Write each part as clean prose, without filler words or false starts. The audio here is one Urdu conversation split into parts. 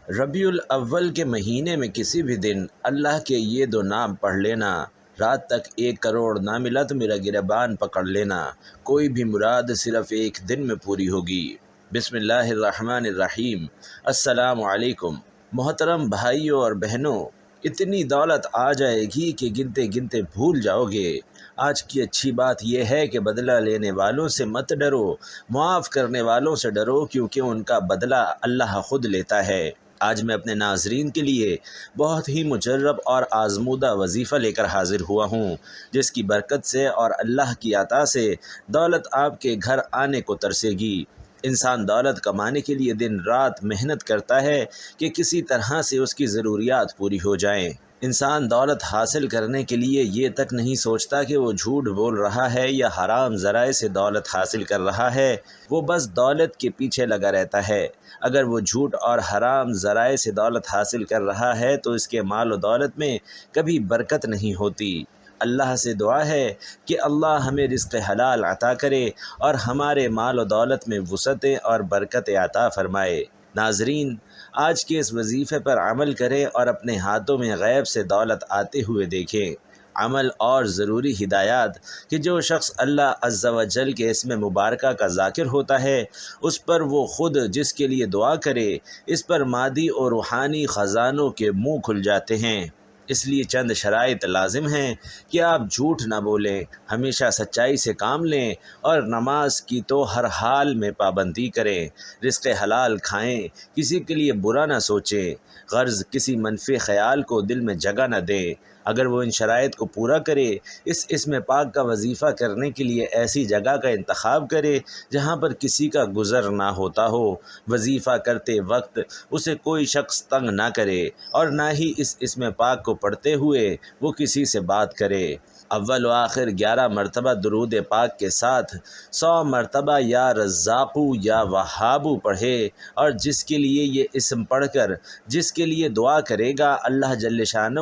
ربیع الاول کے مہینے میں کسی بھی دن اللہ کے یہ دو نام پڑھ لینا، رات تک 1 کروڑ نہ ملا تو میرا گریبان پکڑ لینا، کوئی بھی مراد صرف ایک دن میں پوری ہوگی۔ بسم اللہ الرحمن الرحیم۔ السلام علیکم محترم بھائیوں اور بہنوں، اتنی دولت آ جائے گی کہ گنتے گنتے بھول جاؤ گے۔ آج کی اچھی بات یہ ہے کہ بدلہ لینے والوں سے مت ڈرو، معاف کرنے والوں سے ڈرو، کیونکہ ان کا بدلہ اللہ خود لیتا ہے۔ آج میں اپنے ناظرین کے لیے بہت ہی مجرب اور آزمودہ وظیفہ لے کر حاضر ہوا ہوں، جس کی برکت سے اور اللہ کی عطا سے دولت آپ کے گھر آنے کو ترسے گی۔ انسان دولت کمانے کے لیے دن رات محنت کرتا ہے کہ کسی طرح سے اس کی ضروریات پوری ہو جائیں۔ انسان دولت حاصل کرنے کے لیے یہ تک نہیں سوچتا کہ وہ جھوٹ بول رہا ہے یا حرام ذرائع سے دولت حاصل کر رہا ہے، وہ بس دولت کے پیچھے لگا رہتا ہے۔ اگر وہ جھوٹ اور حرام ذرائع سے دولت حاصل کر رہا ہے تو اس کے مال و دولت میں کبھی برکت نہیں ہوتی۔ اللہ سے دعا ہے کہ اللہ ہمیں رزق حلال عطا کرے اور ہمارے مال و دولت میں وسعتیں اور برکت عطا فرمائے۔ ناظرین، آج کے اس وظیفے پر عمل کریں اور اپنے ہاتھوں میں غیب سے دولت آتے ہوئے دیکھیں۔ عمل اور ضروری ہدایات کہ جو شخص اللہ عز و جل کے اسم مبارکہ کا ذاکر ہوتا ہے، اس پر وہ خود جس کے لیے دعا کرے، اس پر مادی اور روحانی خزانوں کے منہ کھل جاتے ہیں۔ اس لیے چند شرائط لازم ہیں کہ آپ جھوٹ نہ بولیں، ہمیشہ سچائی سے کام لیں اور نماز کی تو ہر حال میں پابندی کریں، رزق حلال کھائیں، کسی کے لیے برا نہ سوچیں، غرض کسی منفی خیال کو دل میں جگہ نہ دیں۔ اگر وہ ان شرائط کو پورا کرے، اس اسم پاک کا وظیفہ کرنے کے لیے ایسی جگہ کا انتخاب کرے جہاں پر کسی کا گزر نہ ہوتا ہو، وظیفہ کرتے وقت اسے کوئی شخص تنگ نہ کرے اور نہ ہی اس اسم پاک کو پڑھتے ہوئے وہ کسی سے بات کرے۔ اول و آخر 11 مرتبہ درود پاک کے ساتھ 100 مرتبہ یا رزاقو یا وہابو پڑھے، اور جس کے لیے یہ اسم پڑھ کر جس کے لیے دعا کرے گا، اللہ جل شانہ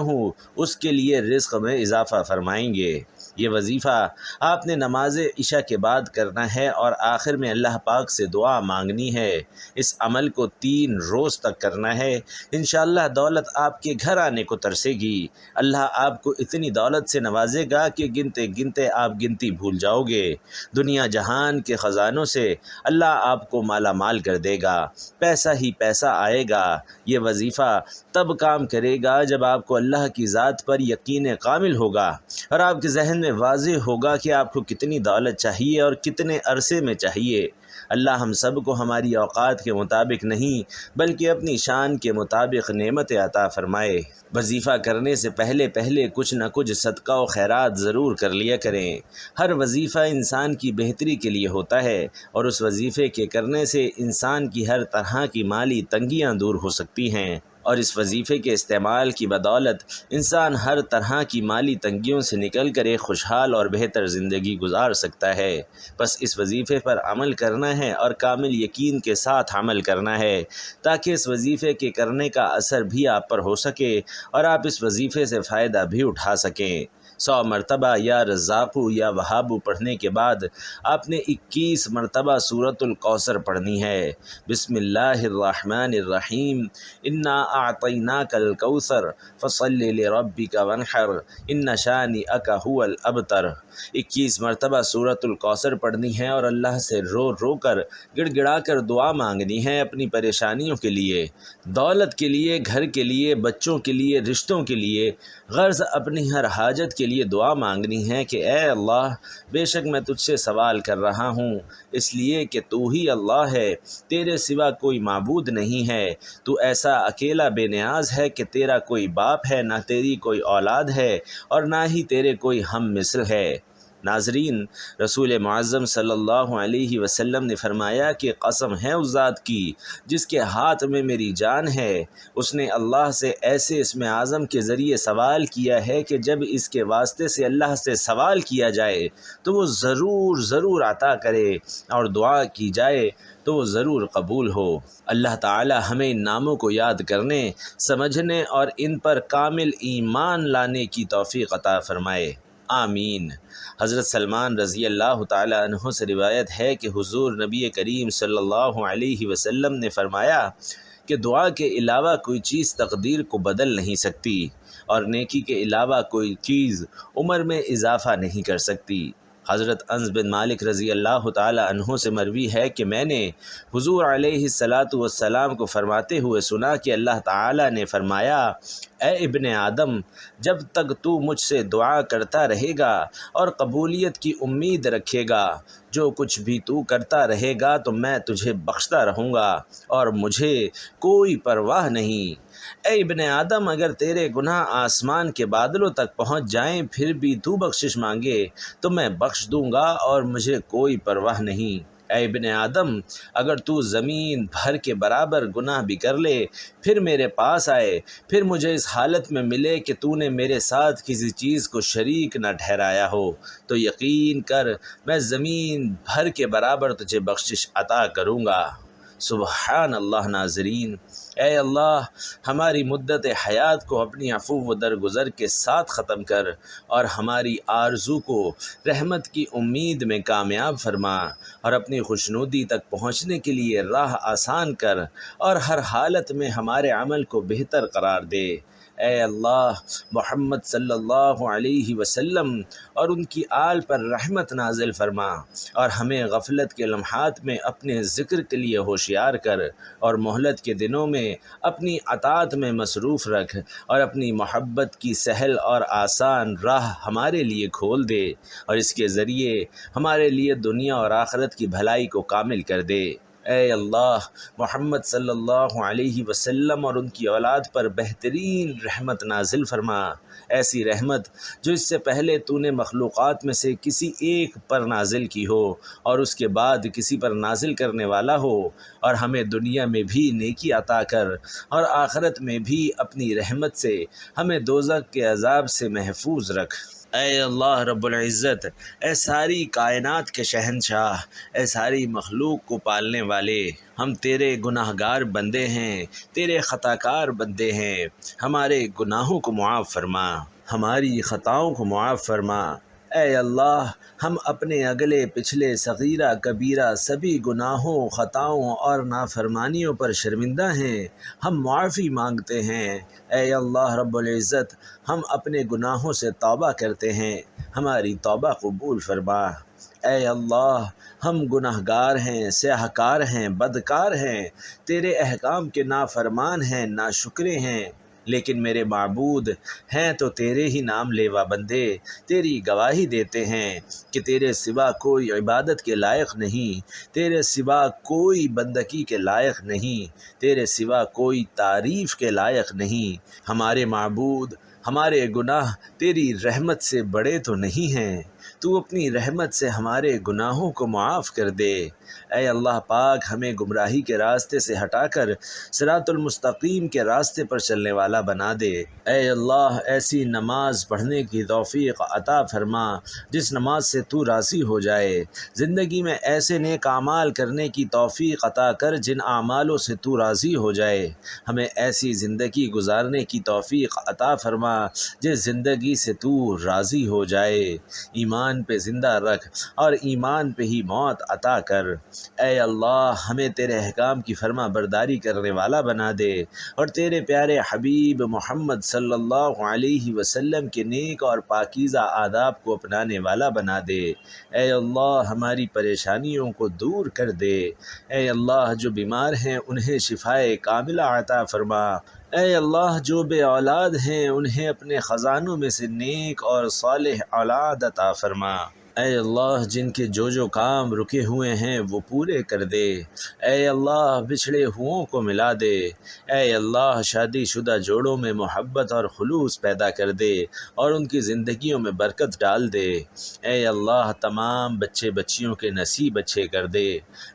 اس کے لیے رزق میں اضافہ فرمائیں گے۔ یہ وظیفہ آپ نے نماز عشاء کے بعد کرنا ہے اور آخر میں اللہ پاک سے دعا مانگنی ہے۔ اس عمل کو 3 روز تک کرنا ہے، انشاءاللہ دولت آپ کے گھر آنے کو ترسے گی۔ اللہ آپ کو اتنی دولت سے نوازے گا کہ گنتے گنتے آپ گنتی بھول جاؤ گے۔ دنیا جہان کے خزانوں سے اللہ آپ کو مالا مال کر دے گا، پیسہ ہی پیسہ آئے گا۔ یہ وظیفہ تب کام کرے گا جب آپ کو اللہ کی ذات پر یقین کامل ہوگا اور آپ کے ذہن میں واضح ہوگا کہ آپ کو کتنی دولت چاہیے اور کتنے عرصے میں چاہیے۔ اللہ ہم سب کو ہماری اوقات کے مطابق نہیں بلکہ اپنی شان کے مطابق نعمت عطا فرمائے۔ وظیفہ کرنے سے پہلے کچھ نہ کچھ صدقہ و خیرات ضرور کر لیا کریں۔ ہر وظیفہ انسان کی بہتری کے لیے ہوتا ہے اور اس وظیفے کے کرنے سے انسان کی ہر طرح کی مالی تنگیاں دور ہو سکتی ہیں، اور اس وظیفے کے استعمال کی بدولت انسان ہر طرح کی مالی تنگیوں سے نکل کر ایک خوشحال اور بہتر زندگی گزار سکتا ہے۔ بس اس وظیفے پر عمل کرنا ہے اور کامل یقین کے ساتھ عمل کرنا ہے، تاکہ اس وظیفے کے کرنے کا اثر بھی آپ پر ہو سکے اور آپ اس وظیفے سے فائدہ بھی اٹھا سکیں۔ 100 مرتبہ یا رزاقو یا وہابو پڑھنے کے بعد آپ نے 21 مرتبہ سورۃ الکوثر پڑھنی ہے۔ بسم اللہ الرحمن الرحیم۔ انا اعطیناک الکوثر فصل لربک وانحر ان شانئک ھو الابتر۔ 21 مرتبہ سورۃ الکوثر پڑھنی ہے اور اللہ سے رو رو کر گڑ گڑا کر دعا مانگنی ہے، اپنی پریشانیوں کے لیے، دولت کے لیے، گھر کے لیے، بچوں کے لیے، رشتوں کے لیے، غرض اپنی ہر حاجت کے لیے دعا مانگنی ہے کہ اے اللہ، بے شک میں تجھ سے سوال کر رہا ہوں، اس لیے کہ تو ہی اللہ ہے، تیرے سوا کوئی معبود نہیں ہے، تو ایسا اکیلا بے نیاز ہے کہ تیرا کوئی باپ ہے، نہ تیری کوئی اولاد ہے اور نہ ہی تیرے کوئی ہم مثل ہے۔ ناظرین، رسول معظم صلی اللہ علیہ وسلم نے فرمایا کہ قسم ہے اس ذات کی جس کے ہاتھ میں میری جان ہے، اس نے اللہ سے ایسے اسم اعظم کے ذریعے سوال کیا ہے کہ جب اس کے واسطے سے اللہ سے سوال کیا جائے تو وہ ضرور ضرور عطا کرے اور دعا کی جائے تو وہ ضرور قبول ہو۔ اللہ تعالی ہمیں ان ناموں کو یاد کرنے، سمجھنے اور ان پر کامل ایمان لانے کی توفیق عطا فرمائے، آمین۔ حضرت سلمان رضی اللہ تعالی عنہ سے روایت ہے کہ حضور نبی کریم صلی اللہ علیہ وسلم نے فرمایا کہ دعا کے علاوہ کوئی چیز تقدیر کو بدل نہیں سکتی، اور نیکی کے علاوہ کوئی چیز عمر میں اضافہ نہیں کر سکتی۔ حضرت انس بن مالک رضی اللہ تعالی عنہ سے مروی ہے کہ میں نے حضور علیہ السلام کو فرماتے ہوئے سنا کہ اللہ تعالی نے فرمایا، اے ابن آدم، جب تک تو مجھ سے دعا کرتا رہے گا اور قبولیت کی امید رکھے گا، جو کچھ بھی تو کرتا رہے گا تو میں تجھے بخشتا رہوں گا اور مجھے کوئی پرواہ نہیں۔ اے ابن آدم، اگر تیرے گناہ آسمان کے بادلوں تک پہنچ جائیں پھر بھی تو بخشش مانگے تو میں بخش دوں گا اور مجھے کوئی پرواہ نہیں۔ اے ابن آدم، اگر تو زمین بھر کے برابر گناہ بھی کر لے پھر میرے پاس آئے، پھر مجھے اس حالت میں ملے کہ تو نے میرے ساتھ کسی چیز کو شریک نہ ٹھہرایا ہو، تو یقین کر میں زمین بھر کے برابر تجھے بخشش عطا کروں گا۔ سبحان اللہ۔ ناظرین، اے اللہ، ہماری مدت حیات کو اپنی عفو و درگزر کے ساتھ ختم کر اور ہماری آرزو کو رحمت کی امید میں کامیاب فرما، اور اپنی خوشنودی تک پہنچنے کے لیے راہ آسان کر، اور ہر حالت میں ہمارے عمل کو بہتر قرار دے۔ اے اللہ، محمد صلی اللہ علیہ وسلم اور ان کی آل پر رحمت نازل فرما، اور ہمیں غفلت کے لمحات میں اپنے ذکر کے لیے ہوشیار کر، اور مہلت کے دنوں میں اپنی اطاعت میں مصروف رکھ، اور اپنی محبت کی سہل اور آسان راہ ہمارے لیے کھول دے، اور اس کے ذریعے ہمارے لیے دنیا اور آخرت کی بھلائی کو کامل کر دے۔ اے اللہ، محمد صلی اللہ علیہ وسلم اور ان کی اولاد پر بہترین رحمت نازل فرما، ایسی رحمت جو اس سے پہلے تو نے مخلوقات میں سے کسی ایک پر نازل کی ہو اور اس کے بعد کسی پر نازل کرنے والا ہو، اور ہمیں دنیا میں بھی نیکی عطا کر اور آخرت میں بھی اپنی رحمت سے ہمیں دوزخ کے عذاب سے محفوظ رکھ۔ اے اللہ رب العزت، اے ساری کائنات کے شہنشاہ، اے ساری مخلوق کو پالنے والے، ہم تیرے گناہ گار بندے ہیں، تیرے خطا کار بندے ہیں، ہمارے گناہوں کو معاف فرما، ہماری خطاؤں کو معاف فرما۔ اے اللہ، ہم اپنے اگلے پچھلے صغیرہ کبیرہ سبھی گناہوں، خطاؤں اور نافرمانیوں پر شرمندہ ہیں، ہم معافی مانگتے ہیں۔ اے اللہ رب العزت، ہم اپنے گناہوں سے توبہ کرتے ہیں، ہماری توبہ قبول فرما۔ اے اللہ، ہم گناہ گار ہیں، سیاہ کار ہیں، بدکار ہیں، تیرے احکام کے نافرمان ہیں، ناشکرے ہیں، لیکن میرے معبود ہیں تو تیرے ہی نام لیوا بندے تیری گواہی دیتے ہیں کہ تیرے سوا کوئی عبادت کے لائق نہیں، تیرے سوا کوئی بندگی کے لائق نہیں، تیرے سوا کوئی تعریف کے لائق نہیں۔ ہمارے معبود، ہمارے گناہ تیری رحمت سے بڑے تو نہیں ہیں، تو اپنی رحمت سے ہمارے گناہوں کو معاف کر دے۔ اے اللہ پاک، ہمیں گمراہی کے راستے سے ہٹا کر صراط المستقیم کے راستے پر چلنے والا بنا دے۔ اے اللہ، ایسی نماز پڑھنے کی توفیق عطا فرما جس نماز سے تو راضی ہو جائے، زندگی میں ایسے نیک اعمال کرنے کی توفیق عطا کر جن اعمالوں سے تو راضی ہو جائے، ہمیں ایسی زندگی گزارنے کی توفیق عطا فرما جس زندگی سے تو راضی ہو جائے، ایمان پہ زندہ رکھ اور ایمان پہ ہی موت عطا کر۔ اے اللہ، ہمیں تیرے احکام کی فرما برداری کرنے والا بنا دے اور تیرے پیارے حبیب محمد صلی اللہ علیہ وسلم کے نیک اور پاکیزہ آداب کو اپنانے والا بنا دے۔ اے اللہ، ہماری پریشانیوں کو دور کر دے۔ اے اللہ، جو بیمار ہیں انہیں شفائے کاملہ عطا فرما۔ اے اللہ، جو بے اولاد ہیں انہیں اپنے خزانوں میں سے نیک اور صالح اولاد عطا فرما۔ اے اللہ، جن کے جو کام رکے ہوئے ہیں وہ پورے کر دے۔ اے اللہ، بچھڑے ہوں کو ملا دے۔ اے اللہ، شادی شدہ جوڑوں میں محبت اور خلوص پیدا کر دے اور ان کی زندگیوں میں برکت ڈال دے۔ اے اللہ، تمام بچے بچیوں کے نصیب اچھے کر دے۔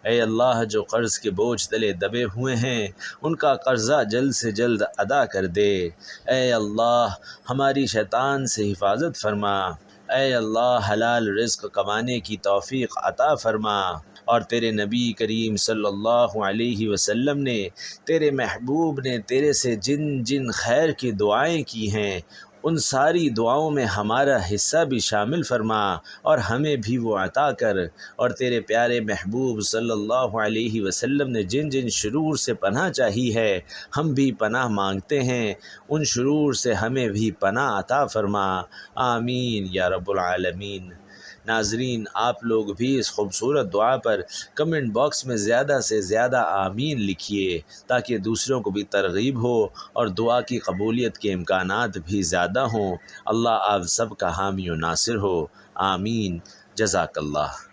اے اللہ، جو قرض کے بوجھ تلے دبے ہوئے ہیں ان کا قرضہ جلد سے جلد ادا کر دے۔ اے اللہ، ہماری شیطان سے حفاظت فرما۔ اے اللہ، حلال رزق کمانے کی توفیق عطا فرما، اور تیرے نبی کریم صلی اللہ علیہ وسلم نے، تیرے محبوب نے تیرے سے جن جن خیر کی دعائیں کی ہیں ان ساری دعاؤں میں ہمارا حصہ بھی شامل فرما اور ہمیں بھی وہ عطا کر، اور تیرے پیارے محبوب صلی اللہ علیہ وسلم نے جن جن شرور سے پناہ چاہی ہے ہم بھی پناہ مانگتے ہیں، ان شرور سے ہمیں بھی پناہ عطا فرما، آمین یا رب العالمین۔ ناظرین، آپ لوگ بھی اس خوبصورت دعا پر کمنٹ باکس میں زیادہ سے زیادہ آمین لکھیے تاکہ دوسروں کو بھی ترغیب ہو اور دعا کی قبولیت کے امکانات بھی زیادہ ہوں۔ اللہ آپ سب کا حامی و ناصر ہو، آمین، جزاک اللہ۔